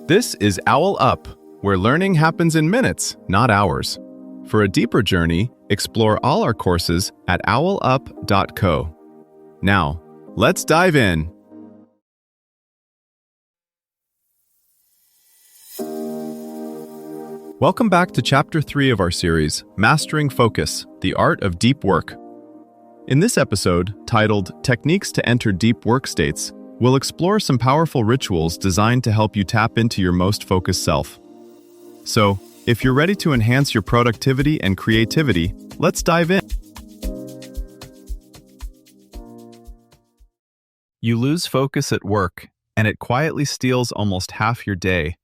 This is OwlUp, where learning happens in minutes, not hours. For a deeper journey, explore all our courses at owlup.co. Now, let's dive in. Welcome back to Chapter 3 of our series, Mastering Focus, the Art of Deep Work. In this episode, titled Techniques to Enter Deep Work States, we'll explore some powerful rituals designed to help you tap into your most focused self. So, if you're ready to enhance your productivity and creativity, let's dive in. You lose focus at work, and it quietly steals almost half your day.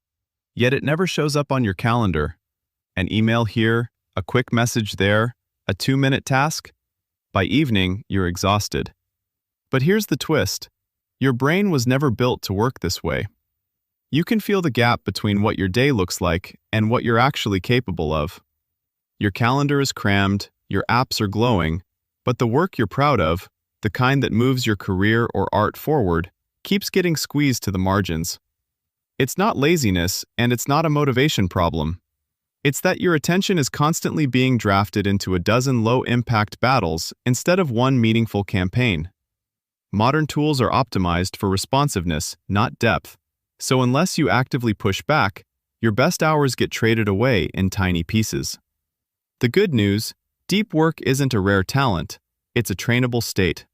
Yet it never shows up on your calendar. An email here, a quick message there, a 2-minute task. By evening, you're exhausted. But here's the twist. Your brain was never built to work this way. You can feel the gap between what your day looks like and what you're actually capable of. Your calendar is crammed, your apps are glowing, but the work you're proud of, the kind that moves your career or art forward, keeps getting squeezed to the margins. It's not laziness, and it's not a motivation problem. It's that your attention is constantly being drafted into a dozen low-impact battles instead of one meaningful campaign. Modern tools are optimized for responsiveness, not depth, so unless you actively push back, your best hours get traded away in tiny pieces. The good news, deep work isn't a rare talent, it's a trainable state.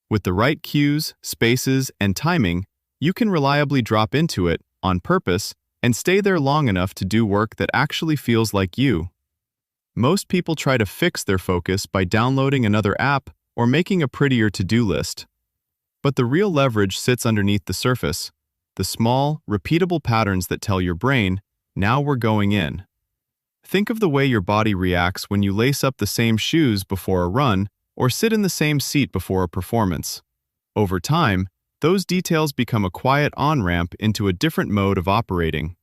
With the right cues, spaces, and timing, you can reliably drop into it, on purpose, and stay there long enough to do work that actually feels like you. Most people try to fix their focus by downloading another app or making a prettier to-do list. But the real leverage sits underneath the surface, the small, repeatable patterns that tell your brain, now we're going in. Think of the way your body reacts when you lace up the same shoes before a run or sit in the same seat before a performance. Over time, those details become a quiet on-ramp into a different mode of operating.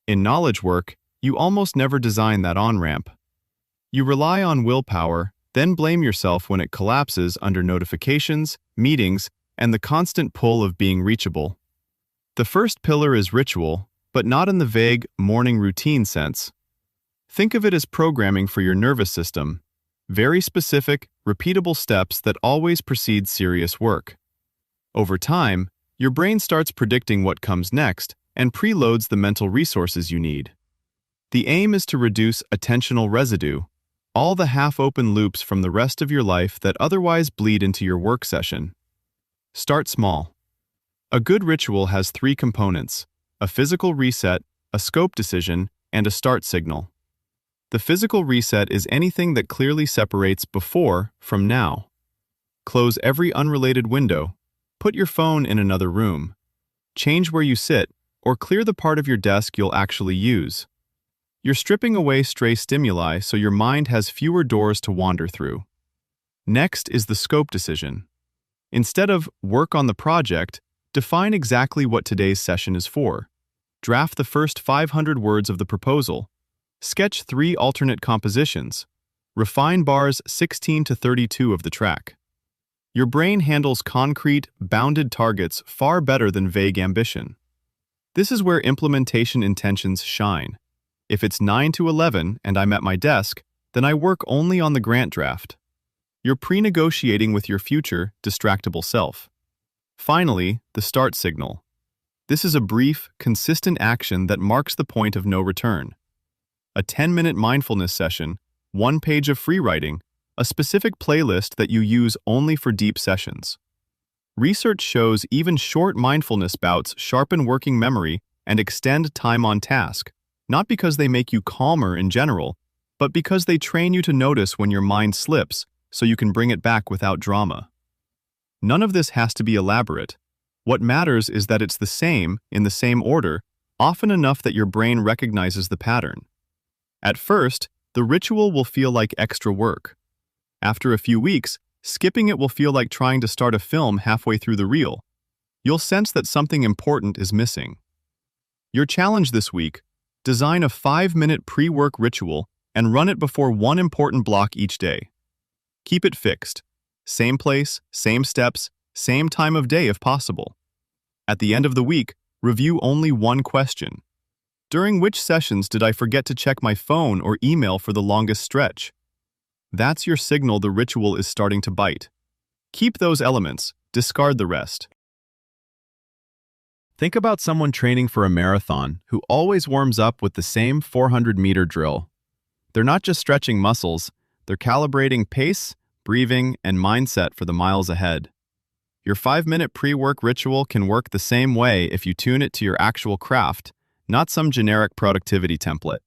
In knowledge work, you almost never design that on-ramp. You rely on willpower, then blame yourself when it collapses under notifications, meetings, and the constant pull of being reachable. The first pillar is ritual, but not in the vague, morning routine sense. Think of it as programming for your nervous system, very specific, repeatable steps that always precede serious work. Over time, your brain starts predicting what comes next and preloads the mental resources you need. The aim is to reduce attentional residue, all the half-open loops from the rest of your life that otherwise bleed into your work session. Start small. A good ritual has 3 components: a physical reset, a scope decision, and a start signal. The physical reset is anything that clearly separates before from now. Close every unrelated window. Put your phone in another room. Change where you sit, or clear the part of your desk you'll actually use. You're stripping away stray stimuli so your mind has fewer doors to wander through. Next is the scope decision. Instead of work on the project, define exactly what today's session is for. Draft the first 500 words of the proposal. Sketch 3 alternate compositions. Refine bars 16 to 32 of the track. Your brain handles concrete, bounded targets far better than vague ambition. This is where implementation intentions shine. If it's 9 to 11 and I'm at my desk, then I work only on the grant draft. You're pre-negotiating with your future, distractible self. Finally, the start signal. This is a brief, consistent action that marks the point of no return. A 10-minute mindfulness session, 1 page of free writing, a specific playlist that you use only for deep sessions. Research shows even short mindfulness bouts sharpen working memory and extend time on task, not because they make you calmer in general, but because they train you to notice when your mind slips so you can bring it back without drama. None of this has to be elaborate. What matters is that it's the same, in the same order, often enough that your brain recognizes the pattern. At first, the ritual will feel like extra work. After a few weeks, skipping it will feel like trying to start a film halfway through the reel. You'll sense that something important is missing. Your challenge this week: design a 5-minute pre-work ritual and run it before one important block each day. Keep it fixed. Same place, same steps, same time of day if possible. At the end of the week, Review only one question. During which sessions did I forget to check my phone or email for the longest stretch? That's your signal the ritual is starting to bite. Keep those elements, discard the rest. Think about someone training for a marathon who always warms up with the same 400-meter drill. They're not just stretching muscles, they're calibrating pace, breathing, and mindset for the miles ahead. Your 5-minute pre-work ritual can work the same way if you tune it to your actual craft, not some generic productivity template.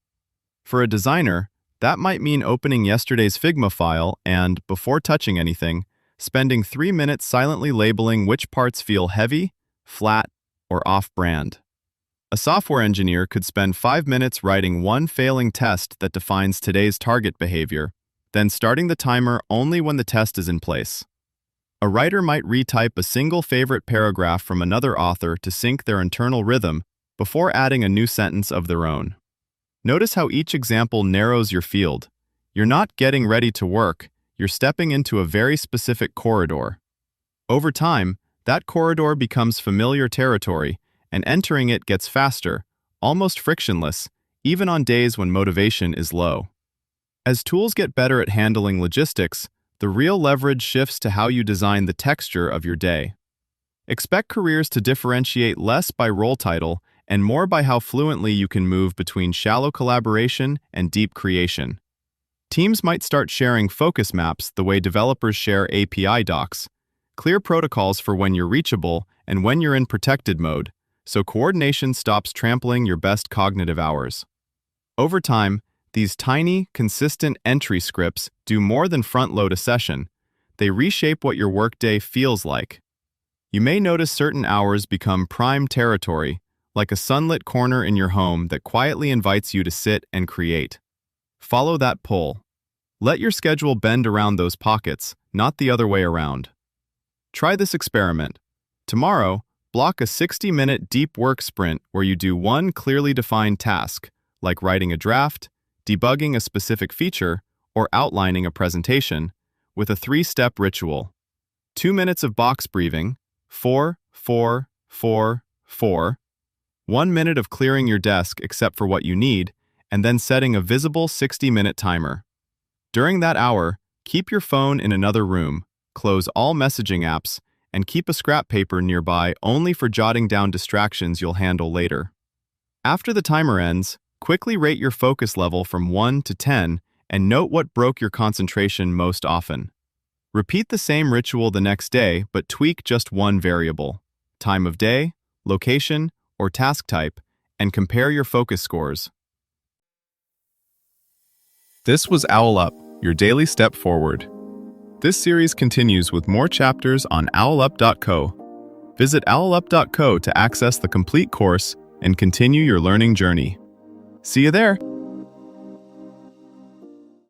For a designer, that might mean opening yesterday's Figma file and, before touching anything, spending 3 minutes silently labeling which parts feel heavy, flat, or off-brand. A software engineer could spend 5 minutes writing one failing test that defines today's target behavior, then starting the timer only when the test is in place. A writer might retype a single favorite paragraph from another author to sync their internal rhythm before adding a new sentence of their own. Notice how each example narrows your field. You're not getting ready to work, you're stepping into a very specific corridor. Over time, that corridor becomes familiar territory, and entering it gets faster, almost frictionless, even on days when motivation is low. As tools get better at handling logistics, the real leverage shifts to how you design the texture of your day. Expect careers to differentiate less by role title and more by how fluently you can move between shallow collaboration and deep creation. Teams might start sharing focus maps the way developers share API docs, clear protocols for when you're reachable and when you're in protected mode, so coordination stops trampling your best cognitive hours. Over time, these tiny, consistent entry scripts do more than front-load a session. They reshape what your workday feels like. You may notice certain hours become prime territory, like a sunlit corner in your home that quietly invites you to sit and create. Follow that pull. Let your schedule bend around those pockets, not the other way around. Try this experiment. Tomorrow, block a 60-minute deep work sprint where you do one clearly defined task, like writing a draft, debugging a specific feature, or outlining a presentation, with a 3-step ritual. 2 minutes of box breathing, 4, 4, 4, 4. 1 minute of clearing your desk except for what you need, and then setting a visible 60-minute timer. During that hour, keep your phone in another room, close all messaging apps, and keep a scrap paper nearby only for jotting down distractions you'll handle later. After the timer ends, quickly rate your focus level from 1 to 10 and note what broke your concentration most often. Repeat the same ritual the next day, but tweak just one variable: time of day, location, or task type, and compare your focus scores. This was OwlUp, your daily step forward. This series continues with more chapters on OwlUp.co. Visit OwlUp.co to access the complete course and continue your learning journey. See you there!